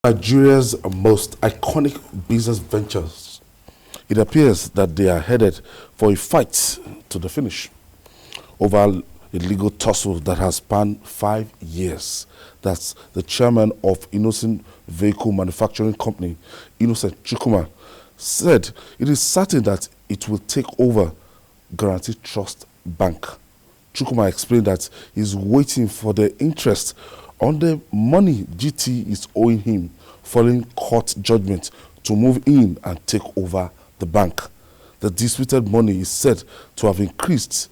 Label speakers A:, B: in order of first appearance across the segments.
A: Nigeria's most iconic business ventures. It appears that they are headed for a fight to the finish over a legal tussle that has spanned 5 years. That's the chairman of Innoson Vehicle Manufacturing Company, Innoson, said it is certain that it will take over Guaranty Trust Bank. Chukuma explained that he's waiting for the interest on the money GT is owing him following court judgment to move in and take over the bank. The disputed money is said to have increased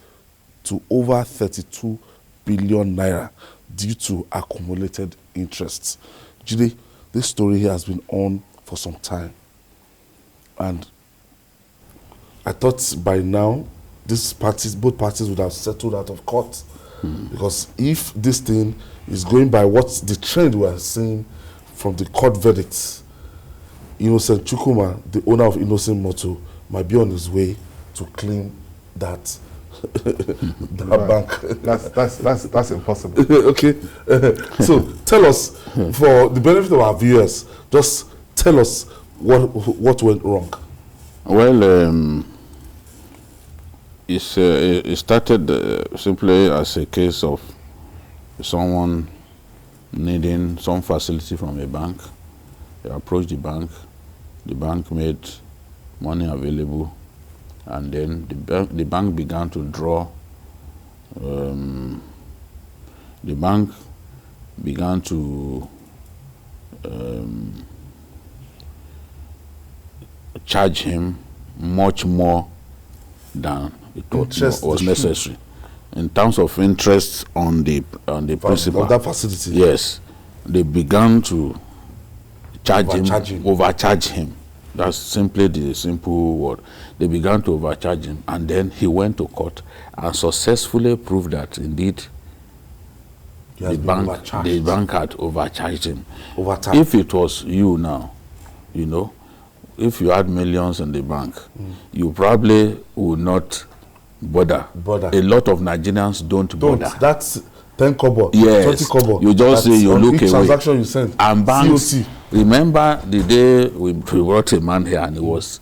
A: to over 32 billion naira due to accumulated interests. Jide, this story here has been on for some time, and I thought by now both parties would have settled out of court. Because if this thing is going by what the trend we are seeing from the court verdicts, Innoson Chukuma, the owner of Innoson Motor, might be on his way to claim that bank.
B: That's impossible.
A: Okay. So tell us, for the benefit of our viewers, just tell us what went wrong.
C: Well, it started simply as a case of someone needing some facility from a bank. They approached the bank made money available, and then the bank began to draw. The bank began to charge him much more than it was necessary in terms of interest on the principal
A: of that facility.
C: Yes, they began to overcharge him. That's simply the simple word. They began to overcharge him, and then he went to court and successfully proved that indeed the bank had overcharged him. If it was you now, if you had millions in the bank, you probably would not bother. A lot of Nigerians don't bother.
A: That's 10 kobo,
C: yes.
A: 20 kobo.
C: You just say you look away.
A: Transaction you send.
C: And banks,
A: COC.
C: remember the day we brought a man here and he was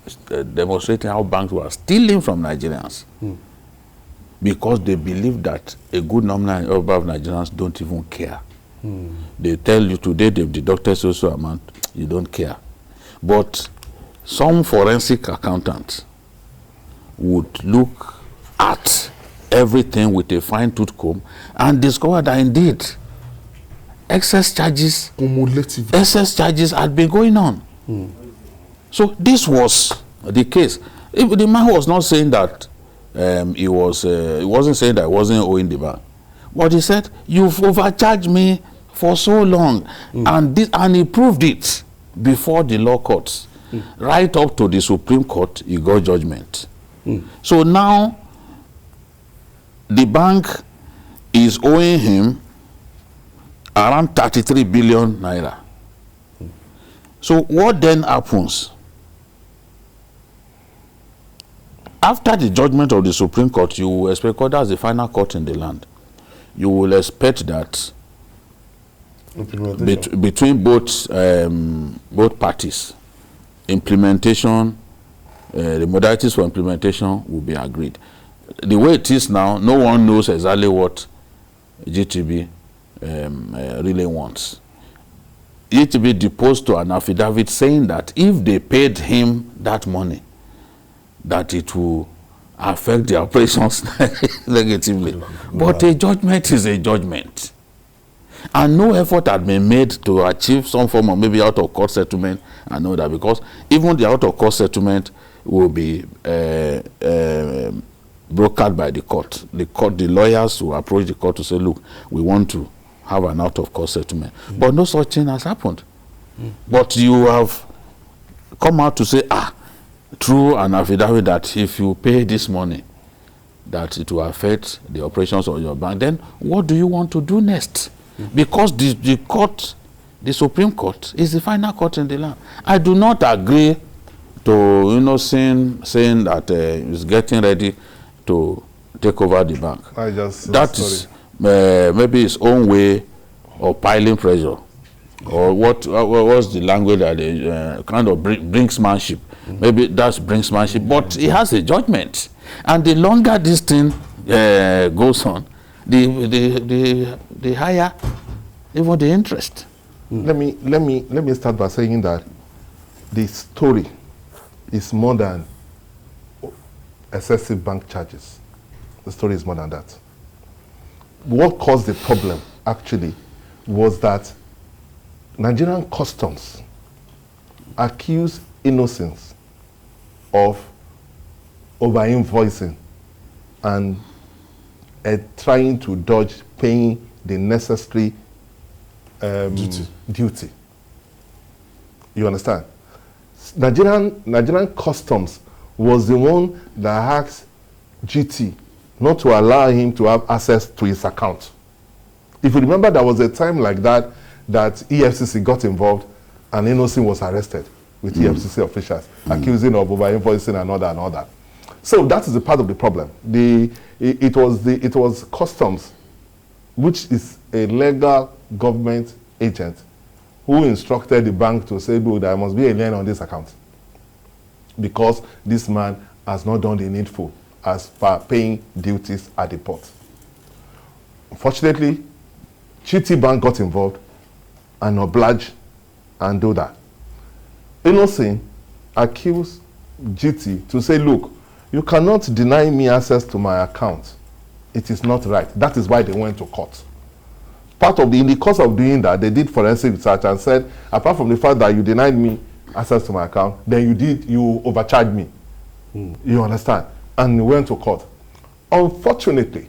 C: demonstrating how banks were stealing from Nigerians because they believe that a good nominal number of Nigerians don't even care. They tell you today they've deducted social amount, you don't care. But some forensic accountant would look at everything with a fine-tooth comb and discover that indeed excess charges had been going on. So this was the case. If the man was not saying that he wasn't saying that he wasn't owing the bank, but he said, "You've overcharged me for so long," and he proved it before the law courts. Right up to the Supreme Court, he got judgment. So now, the bank is owing him around 33 billion naira. So what then happens? After the judgment of the Supreme Court, you will expect, because that's the final court in the land, you will expect that between both parties, implementation, the modalities for implementation will be agreed. The way it is now, no one knows exactly what GTB really wants. GTB deposed to an affidavit saying that if they paid him that money, that it will affect the operations negatively. But a judgment is a judgment. And no effort had been made to achieve some form of maybe out-of-court settlement and all that, because even the out-of-court settlement will be brokered by the court. The lawyers will approach the court to say, look, we want to have an out-of-court settlement. But no such thing has happened. But you have come out to say, through an affidavit, that if you pay this money, that it will affect the operations of your bank. Then what do you want to do next? Because the court, the Supreme Court, is the final court in the land. I do not agree to saying that he's getting ready to take over the bank. That is maybe his own way of piling pressure or what was the language that they kind of brinksmanship? Maybe that's brinksmanship, but he has a judgment, and the longer this thing goes on, the higher even the interest.
B: Let me start by saying that the story is more than excessive bank charges. The story is more than that. What caused the problem actually was that Nigerian customs accused Innoson of over-invoicing and trying to dodge paying the necessary duty. You understand? Nigerian customs was the one that asked GT not to allow him to have access to his account. If you remember, there was a time like that EFCC got involved and Innoson was arrested with EFCC officials, accusing of over-invoicing and all that. So that is a part of the problem. It was customs, which is a legal government agent, who instructed the bank to say, "Look, there must be a lien on this account because this man has not done the needful as per paying duties at the port." Unfortunately, GTBank got involved and obliged and do that. Innoson accused GT to say, "Look, you cannot deny me access to my account. It is not right." That is why they went to court. In the course of doing that, they did forensic research and said, apart from the fact that you denied me access to my account, then you overcharged me. You understand? And we went to court. Unfortunately,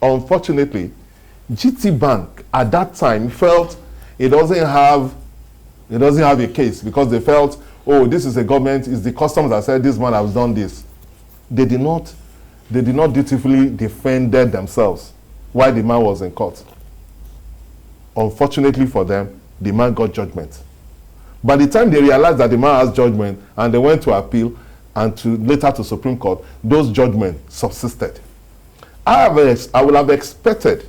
B: GTBank at that time felt it doesn't have a case, because they felt, oh, this is a government, it's the customs that said this man has done this. They did not dutifully defend themselves while the man was in court. Unfortunately for them, the man got judgment. By the time they realized that the man has judgment and they went to appeal and later to Supreme Court, those judgments subsisted. I would have expected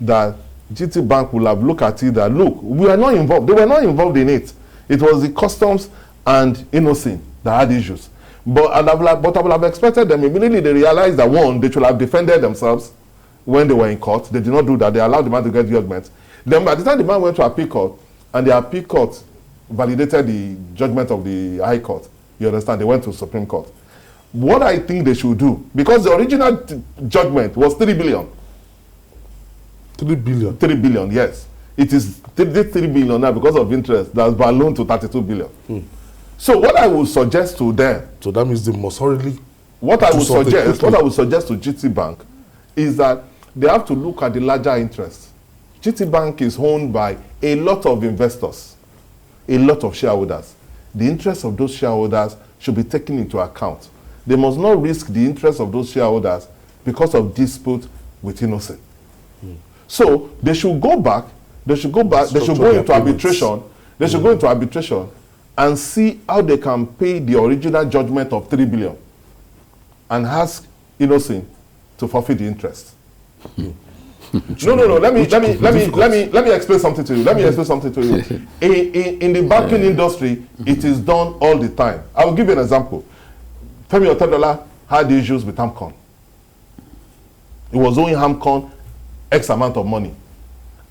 B: that GTBank would have looked at it that, look, we are not involved. They were not involved in it. It was the customs and Innoson that had issues. But I would have expected them, immediately they realized that, one, they should have defended themselves when they were in court. They did not do that. They allowed the man to get judgment. Then by the time the man went to appeal court, and the appeal court validated the judgment of the High Court, you understand, they went to Supreme Court. What I think they should do, because the original judgment was 3 billion.
A: 3 billion?
B: 3 billion, yes. It is 3 billion now because of interest. That's ballooned to 32 billion. So what I would suggest to them...
A: So that means they must hurriedly...
B: What I would suggest to GTBank is that they have to look at the larger interest. GTBank is owned by a lot of investors, a lot of shareholders. The interests of those shareholders should be taken into account. They must not risk the interests of those shareholders because of dispute with Innoson. So they should go back, they should go into arbitration and see how they can pay the original judgment of 3 billion and ask Innoson to forfeit the interest. No. Let me explain something to you. In the banking industry, it is done all the time. I will give you an example. Femi Otedola had issues with Hamcon. He was owing Hamcon X amount of money.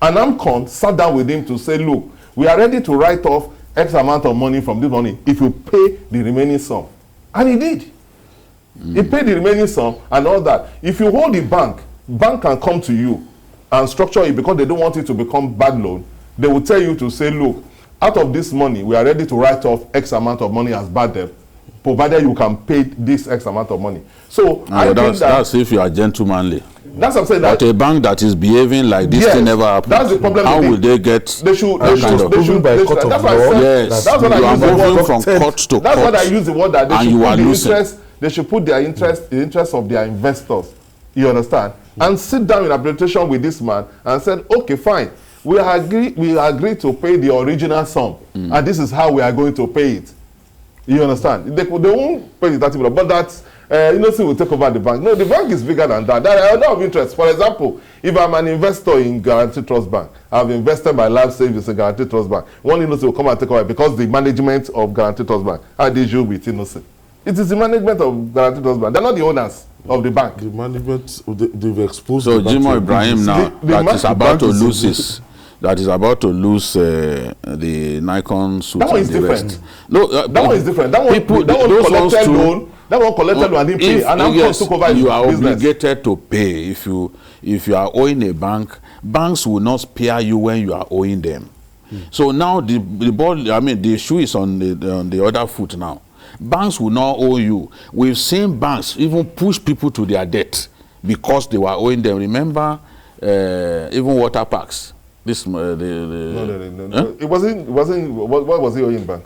B: And Hamcon sat down with him to say, look, we are ready to write off X amount of money from this money if you pay the remaining sum. And he did. He paid the remaining sum and all that. If you hold the bank can come to you and structure it because they don't want it to become bad loan. They will tell you to say, look, out of this money, we are ready to write off X amount of money as bad debt, provided you can pay this X amount of money. So I think
C: that's if you are gentlemanly.
B: That's what I'm saying.
C: But a bank that is behaving like this thing never happened.
B: That's the problem.
C: How will they get?
B: They should by court of law.
C: Yes,
B: that's what I use the word
C: from court to court.
B: That's what I use the word that they
C: and
B: should
C: you
B: put
C: are
B: the
C: losing.
B: interest. They should put their interest, the interest of their investors. You understand? And sit down in arbitration with this man and said, okay, fine. We agree to pay the original sum, and this is how we are going to pay it. You understand? They won't pay the 30 million, but Innoson will take over the bank. No, the bank is bigger than that. There are a lot of interest. For example, if I'm an investor in Guaranty Trust Bank, I've invested my life savings in Guaranty Trust Bank. One Innoson will come and take over because the management of Guaranty Trust Bank had the issue with Innoson. It is the management of Guaranty Trust Bank. They're not the owners of the bank.
A: The management, they've exposed.
C: So
A: the bank
C: Jimo
A: to
C: Ibrahim now that is about to lose
A: his.
C: That is about to lose the Nikon suit.
B: That one is
C: and the
B: different.
C: rest. No,
B: that one is different. That one,
C: people,
B: that one
C: those
B: collected
C: ones
B: loan. That one collected loan and didn't pay. And now
C: yes,
B: took over his
C: you are
B: business.
C: obligated to pay. If you are owing a bank, banks will not spare you when you are owing them. So now the ball, I mean, the shoe is on the other foot now. Banks will not owe you. We've seen banks even push people to their debt because they were owing them. Remember, even water parks. This
B: No.
C: Huh?
B: It wasn't. What was he owing bank?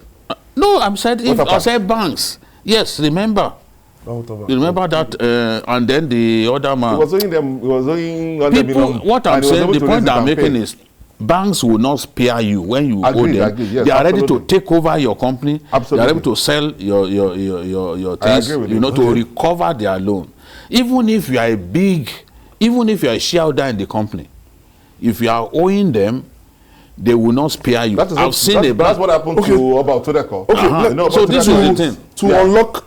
C: No, I said banks. Yes, remember.
B: You
C: Remember that, and then the other man.
B: He was owing them. He was owing.
C: People, what I'm saying, the point I'm making is, banks will not spare you when you owe them.
B: Yes,
C: they are ready
B: absolutely.
C: to take over your company.
B: Absolutely.
C: They are ready to sell your things, to recover their loan. Even if you are a shareholder in the company, if you are owing them, they will not spare you.
B: That's what happened to about Todeko.
A: Okay,
C: so this is the thing.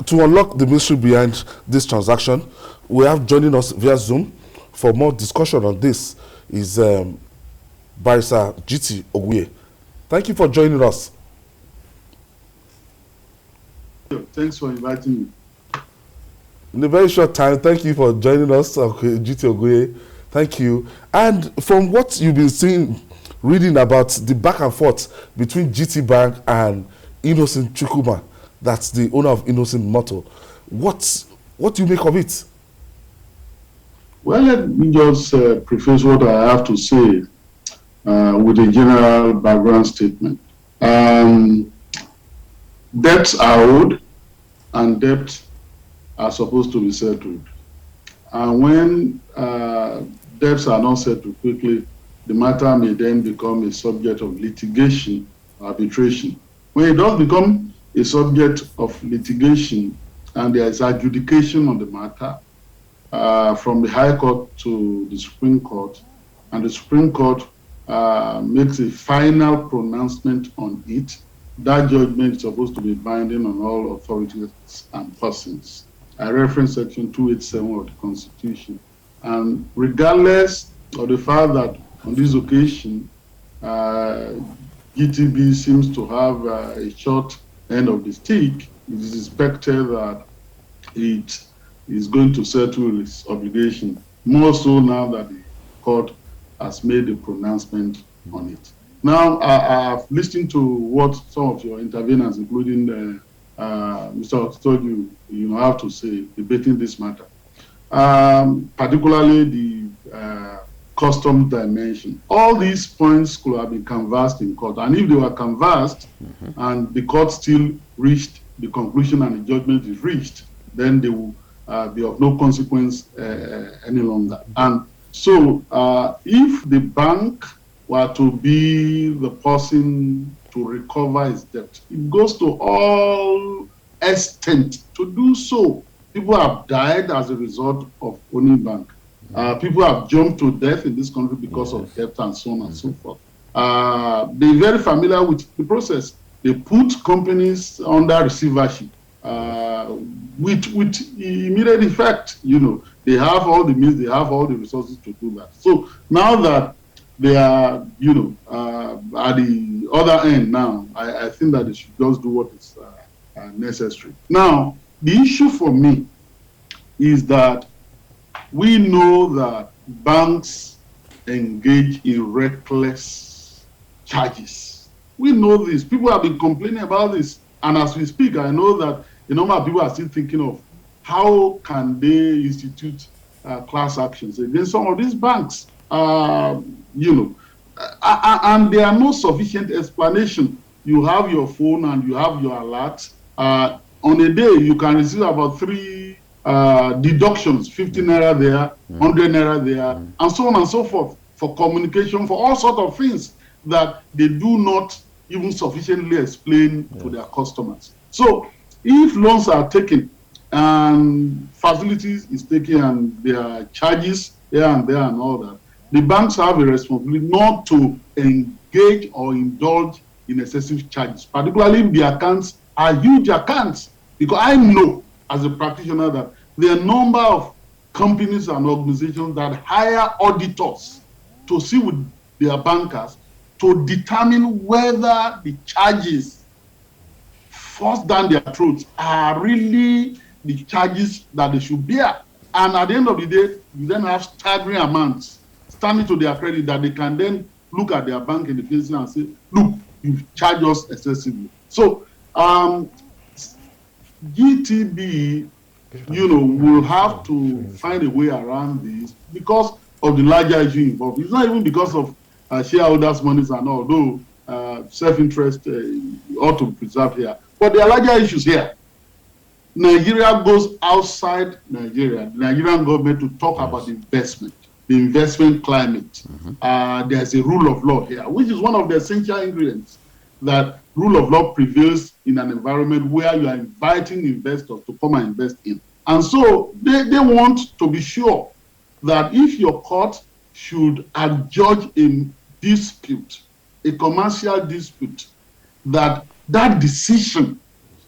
A: To unlock the mystery behind this transaction, we have joining us via Zoom for more discussion on this is Barrister GT Oguye. Thank you for joining us.
D: Thanks for inviting me.
A: In a very short time, thank you for joining us, GT Oguye. Thank you. And from what you've been seeing, reading about the back and forth between GTBank and Innoson Chukwuma, that's the owner of Innoson Motor, what do you make of it?
D: Well, let me just preface what I have to say with a general background statement. Debts are owed and debts are supposed to be settled. And when debts are not settled quickly, the matter may then become a subject of litigation, arbitration. When it does become a subject of litigation and there is adjudication on the matter from the High Court to the Supreme Court, and the Supreme Court makes a final pronouncement on it, that judgment is supposed to be binding on all authorities and persons. I reference Section 287 of the Constitution. And regardless of the fact that on this occasion, GTB seems to have a short end of the stick, it is expected that it is going to settle its obligation, more so now that the court has made a pronouncement on it. Now, I've listened to what some of your interveners, including Mr. Otoju, have to say debating this matter, particularly the custom dimension. All these points could have been canvassed in court, and if they were canvassed and the court still reached the conclusion and the judgment is reached, then they will be of no consequence any longer. And so if the bank were to be the person to recover his debt, it goes to all extent to do so. People have died as a result of owning bank. People have jumped to death in this country because of debt and so on and so forth. They're very familiar with the process. They put companies under receivership with immediate effect. They have all the means, they have all the resources to do that. So now that they are, at the other end now, I think that they should just do what is necessary. Now, the issue for me is that we know that banks engage in reckless charges. We know this. People have been complaining about this. And as we speak, I know that a number of people are still thinking of how can they institute class actions against some of these banks. And there are no sufficient explanation. You have your phone and you have your alert. On a day, you can receive about 3 deductions, 50 naira there, 100 naira there, and so on and so forth, for communication, for all sorts of things that they do not even sufficiently explain to their customers. So if loans are taken and facilities is taken and there are charges here and there and all that, the banks have a responsibility not to engage or indulge in excessive charges, particularly if the accounts are huge accounts. Because I know as a practitioner that there are a number of companies and organizations that hire auditors to see with their bankers to determine whether the charges forced down their throats are really the charges that they should bear. And at the end of the day, you then have staggering amounts standing to their credit that they can then look at their bank in the face and say, look, you've charged us excessively. So GTB, will have to find a way around this because of the larger issue involved. It's not even because of shareholders' monies and all, though self-interest ought to be preserved here. But there are larger issues here. Nigeria goes outside Nigeria, the Nigerian government, to talk about investment, the investment climate. There's a rule of law here, which is one of the essential ingredients, that rule of law prevails in an environment where you are inviting investors to come and invest in. And so they want to be sure that if your court should adjudge a dispute, a commercial dispute, that decision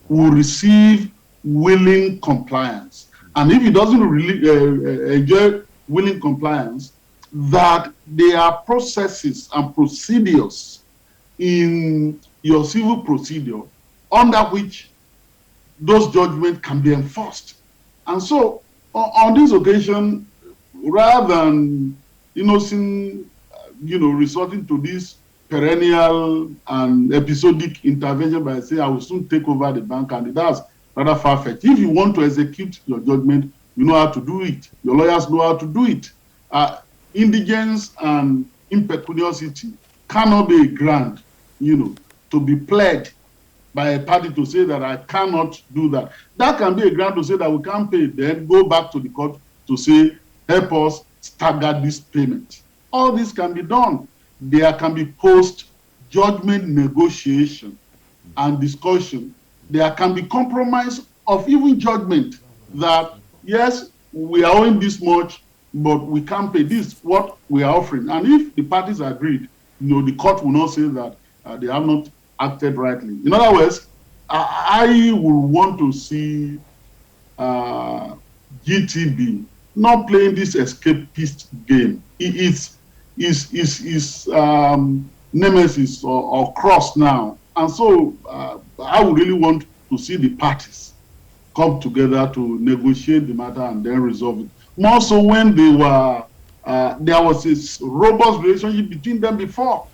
D: will receive willing compliance. And if it doesn't really enjoy willing compliance, that there are processes and procedures in your civil procedure under which those judgments can be enforced. And so on this occasion, rather than Innoson, resorting to this perennial and episodic intervention by saying, I will soon take over the bank, and that's rather far-fetched. If you want to execute your judgment, you know how to do it. Your lawyers know how to do it. Indigence and impecuniosity cannot be a ground, to be pled by a party to say that I cannot do that. That can be a ground to say that we can't pay, then go back to the court to say, help us stagger this payment. All this can be done. There can be post-judgment negotiation and discussion. There can be compromise of even judgment that, yes, we are owing this much, but we can't pay this, what we are offering. And if the parties agreed, the court will not say that they have not acted rightly. In other words, I would want to see GTB not playing this escapist game. It's nemesis or cross now. And so I would really want to see the parties come together to negotiate the matter and then resolve it. More so when they were, there was this robust relationship between them before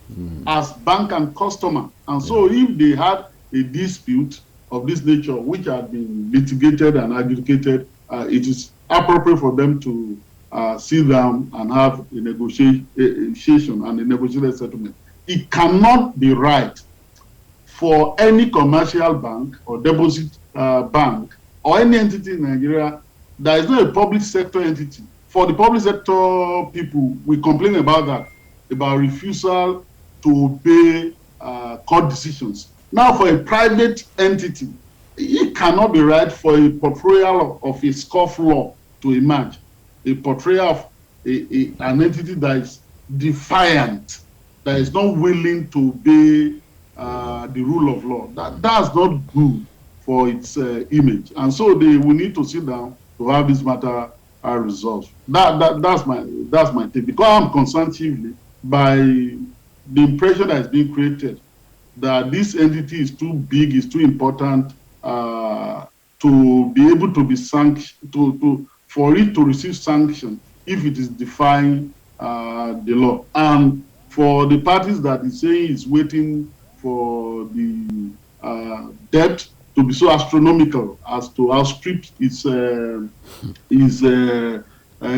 D: as bank and customer. And so if they had a dispute of this nature, which had been litigated and adjudicated, it is appropriate for them to sit down and have a negotiation and a negotiated settlement. It cannot be right for any commercial bank or deposit bank or any entity in Nigeria that is not a public sector entity. For the public sector people, we complain about that, about refusal to obey court decisions. Now, for a private entity, it cannot be right for a portrayal of a scofflaw to emerge, a portrayal of an entity that is defiant, that is not willing to obey the rule of law. That's not good for its image. And so they will need to sit down to have this matter resolved. That's my take. Because I'm concerned chiefly by the impression that is being created that this entity is too big, is too important to be able to be sanctioned, for it to receive sanction if it is defying the law. And for the parties that is saying is waiting for the debt to be so astronomical as to outstrip its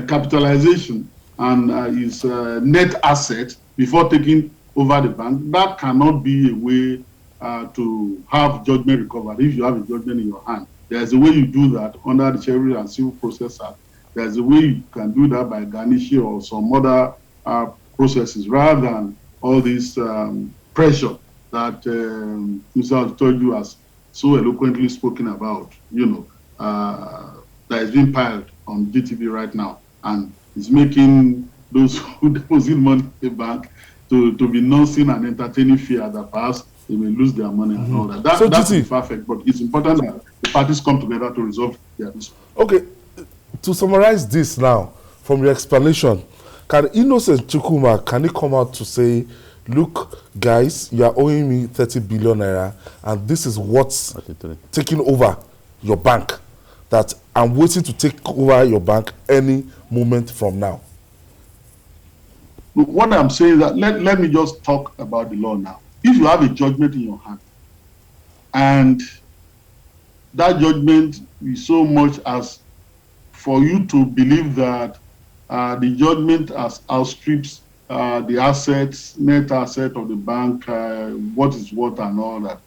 D: capitalization and its net asset before taking over the bank, that cannot be a way to have judgment recovered if you have a judgment in your hand. There's a way you do that under the Chivalry and Civil Process Act. There's a way you can do that by garnishing or some other processes rather than all this pressure that Mr. Told you has so eloquently spoken about, that is being piled on GTB right now, and it's making those who deposit money in the bank to be nursing and entertaining fear that perhaps they may lose their money and all that. That's
A: GT,
D: perfect, but it's important that the parties come together to resolve their dispute.
A: Okay, to summarize this now, from your explanation, can Innoson Chukwuma, can he come out to say, look, guys, you are owing me 30 billion naira, and this is what's taking over your bank, that I'm waiting to take over your bank any moment from now?
D: What I'm saying is that let me just talk about the law now. If you have a judgment in your hand, and that judgment is so much as for you to believe that the judgment has outstrips the assets, net asset of the bank, what is what and all that,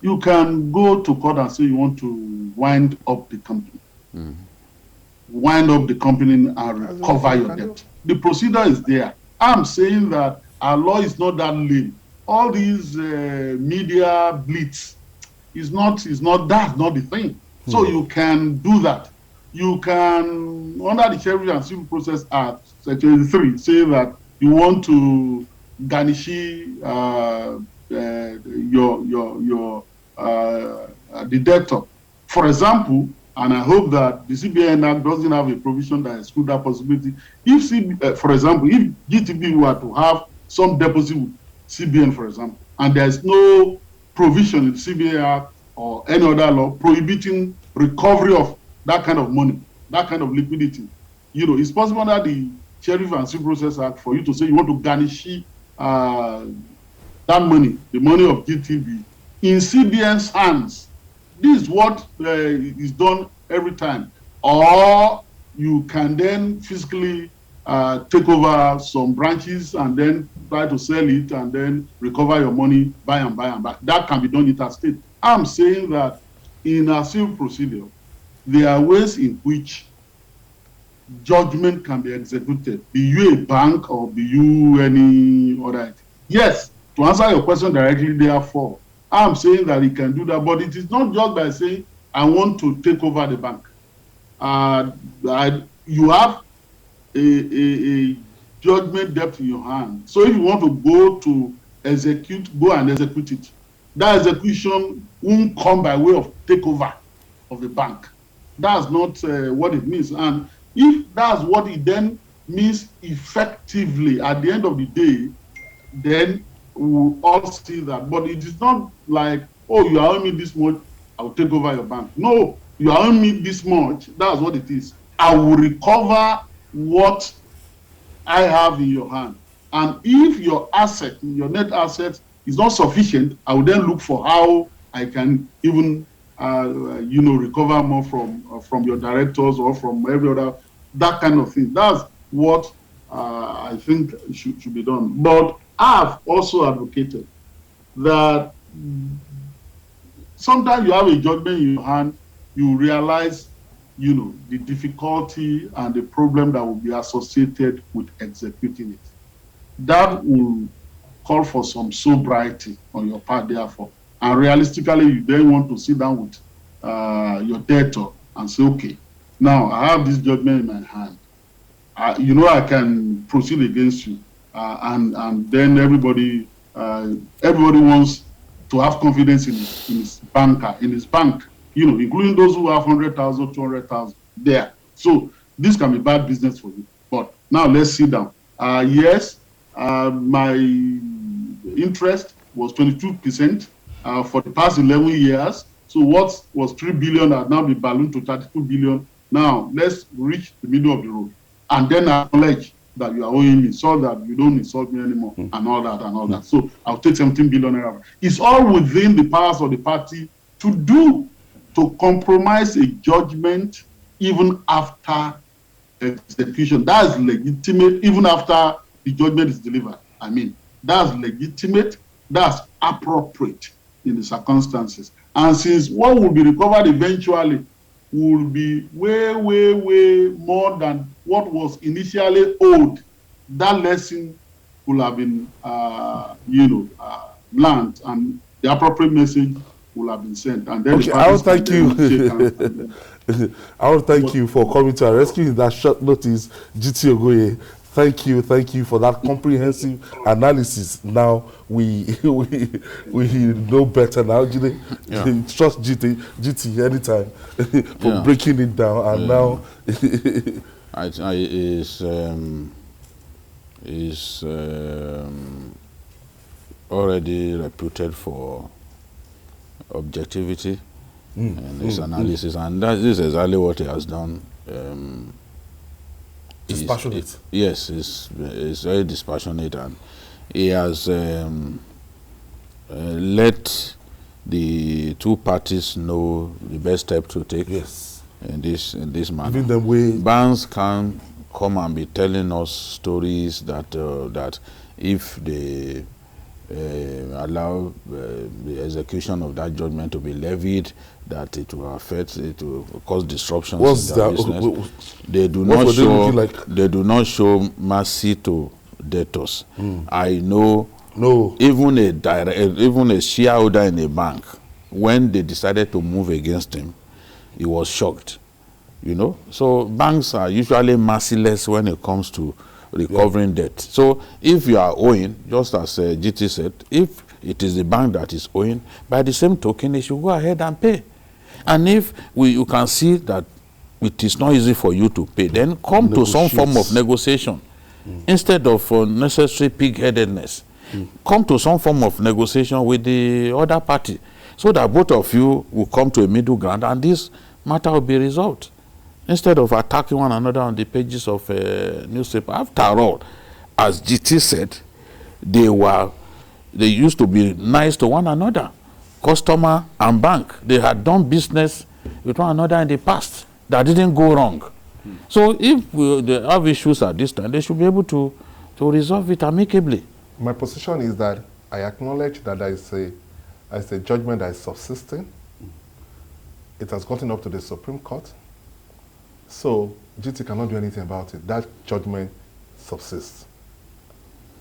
D: you can go to court and say you want to wind up the company. Wind up the company and recover your debt. The procedure is there. I'm saying that our law is not that lame. All these media blitz is not the thing. So you can do that. You can, under the Sheriff and Civil Process Act, Section 3, say that you want to garnish your the debtor. For example, and I hope that the CBN Act doesn't have a provision that excludes that possibility. If, for example, if GTB were to have some deposit with CBN, for example, and there's no provision in the CBN Act or any other law prohibiting recovery of that kind of money, that kind of liquidity, it's possible under the Sheriff and Civil Process Act for you to say you want to garnish that money, the money of GTB, in CBN's hands. This is what is done every time. Or you can then physically take over some branches and then try to sell it and then recover your money, buy and buy. That can be done interstate. I'm saying that in a civil procedure, there are ways in which judgment can be executed, be you a bank or be you any other entity. Yes, to answer your question directly, therefore, I'm saying that he can do that, but it is not just by saying, I want to take over the bank. You have a judgment debt in your hand. So if you want to go and execute it. That execution won't come by way of takeover of the bank. That's not what it means. And if that's what it then means effectively at the end of the day, then we'll all see that. But it is not like, oh, you are owing me this much, I'll take over your bank. No, you are owing me this much, that's what it is. I will recover what I have in your hand. And if your asset, your net asset is not sufficient, I will then look for how I can even recover more from your directors or from every other, that kind of thing. That's what I think should be done. But I've also advocated that sometimes you have a judgment in your hand, you realize, the difficulty and the problem that will be associated with executing it. That will call for some sobriety on your part, therefore. And realistically, you then want to sit down with your debtor and say, okay, now I have this judgment in my hand. I can proceed against you. And then everybody wants to have confidence in his banker, in his bank, including those who have 100,000, 200,000 there. So this can be bad business for you. But now let's sit down. Yes, my interest was 22% for the past 11 years. So what was 3 billion has now been ballooned to 32 billion. Now let's reach the middle of the road and then acknowledge that you are owing me so that you don't insult me anymore and all that. So I'll take 17 billion naira. It's all within the powers of the party to compromise a judgment even after execution. That is legitimate even after the judgment is delivered. I mean, that's legitimate, that's appropriate in the circumstances. And since what will be recovered eventually will be way, way, way more than what was initially owed, that lesson will have been, learned, and the appropriate message will have been sent. And then
A: Okay, I want to thank you. I want to thank you for coming to our rescue in that short notice, GT Ogoye. Thank you for that comprehensive analysis. Now we know better now. Trust GT anytime for breaking it down. And now
C: is already reputed for objectivity and his analysis, and this is exactly what he has done.
A: dispassionate.
C: Yes, he's very dispassionate, and he has let the two parties know the best step to take.
A: Yes.
C: In this manner.
A: Giving them way.
C: Banks can come and be telling us stories that that if they allow the execution of that judgment to be levied, that it will affect, it will cause disruptions in their business. They do not show. They do not show mercy to debtors. I know.
A: No.
C: Even a shareholder in a bank, when they decided to move against him, he was shocked. You know, so banks are usually merciless when it comes to recovering debt. So if you are owing, just as GT said, if it is the bank that is owing, by the same token, they should go ahead and pay. And if you can see that it is not easy for you to pay, then come to some form of negotiation. Instead of unnecessary pig-headedness, come to some form of negotiation with the other party, so that both of you will come to a middle ground and this matter will be resolved. Instead of attacking one another on the pages of a newspaper. After all, as GT said, they used to be nice to one another, customer and bank. They had done business with one another in the past that didn't go wrong. So if they have issues at this time, they should be able to resolve it amicably.
B: My position is that I acknowledge that there is a judgment that is subsisting. It has gotten up to the Supreme Court. So GT cannot do anything about it. That judgment subsists.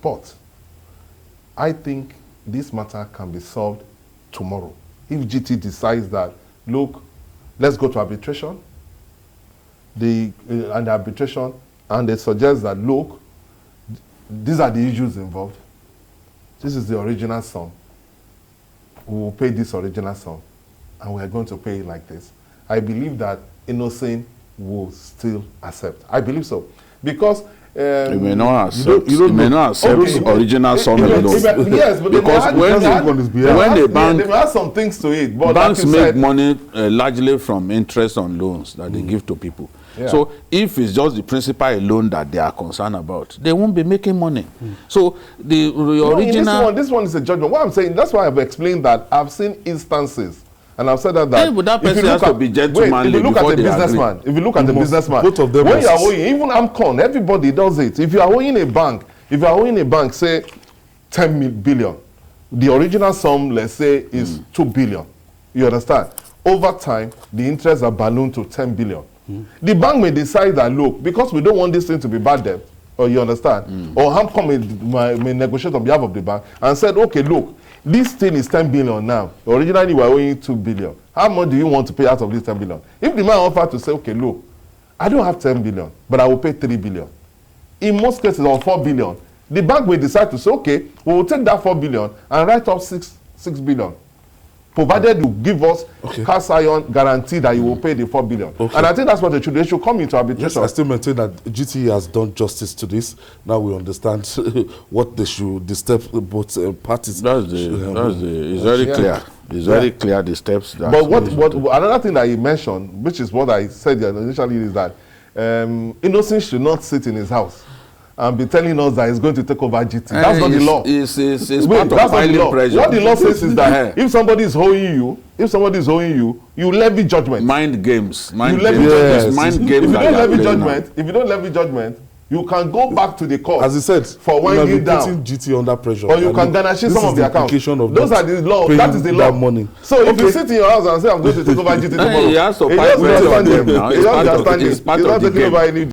B: But I think this matter can be solved tomorrow. If GT decides that, look, let's go to arbitration, and they suggest that, look, these are the issues involved. This is the original sum. We will pay this original sum, and we are going to pay it like this. I believe that Innoson will still accept. I believe so. Because
C: you may not accept. You may not accept original sum alone.
B: Yes, but
C: because when the bank,
B: there are some things to it. But
C: banks make money largely from interest on loans that they give to people. Yeah. So if it's just the principal alone that they are concerned about, they won't be making money. So the original.
B: This one is a judgment. What I'm saying, that's why I've explained that I've seen instances. And I've said that
C: but that person has to be gentlemanly.
B: If you look at the businessman,
A: both of them,
B: when you are owing, even AMCON, everybody does it. If you are owing a bank, say 10 billion, the original sum, let's say, is 2 billion. You understand? Over time, the interests are ballooned to 10 billion. The bank may decide that, look, because we don't want this thing to be bad debt, or you understand, or AMCON may negotiate on behalf of the bank and said, okay, look, this thing is 10 billion now. Originally, we were owing 2 billion. How much do you want to pay out of this 10 billion? If the man offered to say, okay, look, I don't have 10 billion, but I will pay 3 billion. In most cases, or 4 billion, the bank will decide to say, okay, we will take that 4 billion and write off 6 billion. Provided you give us cast iron guarantee that you will pay the 4 billion. And I think that's what they should come into arbitration.
A: Yes, I still maintain that GT has done justice to this. Now we understand what they should, the steps both parties.
C: It's very clear. It's very clear the steps. That
B: but what another thing that you mentioned, which is what I said initially, is that Innoson should not sit in his house and be telling us that he's going to take over GT. That's not the law.
C: It's part of filing pressure.
B: What the law says is that if somebody is owing you, you levy judgment.
C: Mind games.
B: If you don't levy judgment, you can go back to the court.
A: As he said,
B: for winding down.
A: Putting GT under pressure.
B: Or you can garnish some of the accounts. Those are the law. That is the law.
A: Money.
B: So if you sit in your house and say, I'm going to take over GT tomorrow,
C: he has to fight with them now.
B: He's not taking over any